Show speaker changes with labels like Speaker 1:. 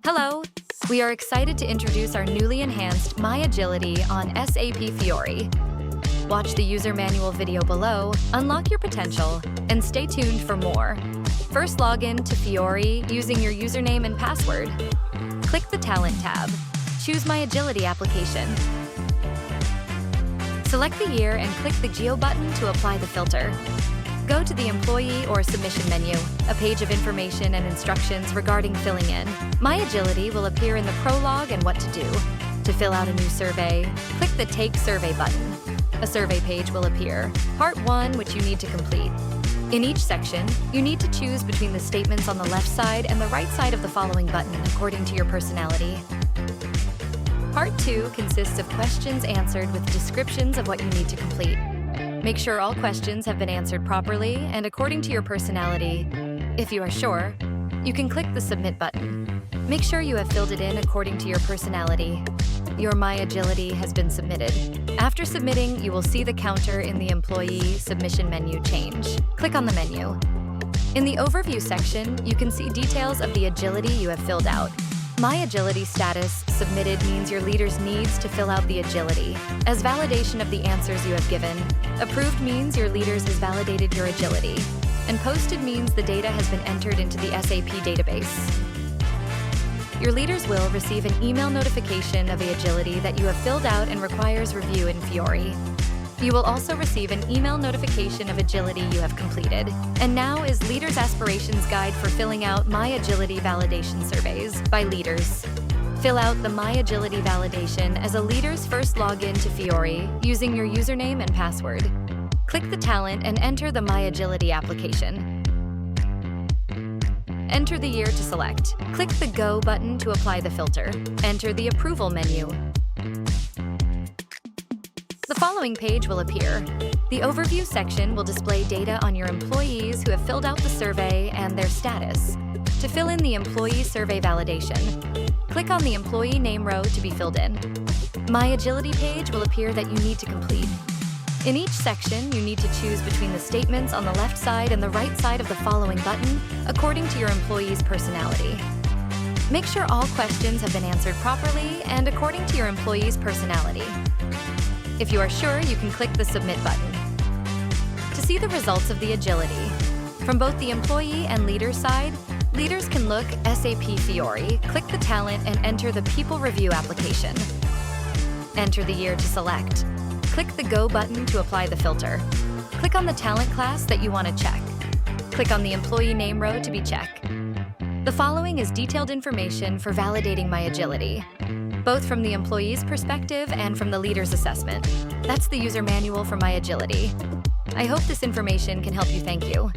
Speaker 1: Hello! We are excited to introduce our newly enhanced My Agility on SAP Fiori. Watch the user manual video below, unlock your potential, and stay tuned for more. First, log in to Fiori using your username and password. Click the Talent tab. Choose My Agility application. Select the year and click the Geo button to apply the filter. Go to the Employee or Submission menu, a page of information and instructions regarding filling in. My Agility will appear in the prologue and what to do. To fill out a new survey, click the Take Survey button. A survey page will appear. Part 1, which you need to complete. In each section, you need to choose between the statements on the left side and the right side of the following button according to your personality. Part 2 consists of questions answered with descriptions of what you need to complete. Make sure all questions have been answered properly and according to your personality. If you are sure, you can click the Submit button. Make sure you have filled it in according to your personality. Your My Agility has been submitted. After submitting, you will see the counter in the Employee Submission menu change. Click on the menu. In the Overview section, you can see details of the agility you have filled out. My Agility status submitted means your leader's needs to fill out the agility as validation of the answers you have given. Approved means your leaders has validated your agility. And posted means the data has been entered into the SAP database. Your leaders will receive an email notification of the agility that you have filled out and requires review in Fiori. You will also receive an email notification of agility you have completed. And now is Leaders' Aspirations Guide for filling out My Agility validation surveys by leaders. Fill out the My Agility validation as a leader's first login to Fiori using your username and password. Click the talent and enter the My Agility application. Enter the year to select. Click the Go button to apply the filter. Enter the Approval menu. The following page will appear. The Overview section will display data on your employees who have filled out the survey and their status. To fill in the Employee Survey validation, click on the Employee Name row to be filled in. My Agility page will appear that you need to complete. In each section, you need to choose between the statements on the left side and the right side of the following button according to your employee's personality. Make sure all questions have been answered properly and according to your employee's personality. If you are sure, you can click the Submit button. To see the results of the agility, from both the employee and leader side, leaders can look SAP Fiori, click the talent, and enter the People Review application. Enter the year to select. Click the Go button to apply the filter. Click on the talent class that you want to check. Click on the Employee Name row to be checked. The following is detailed information for validating My Agility, both from the employee's perspective and from the leader's assessment. That's the user manual for My Agility. I hope this information can help you. Thank you.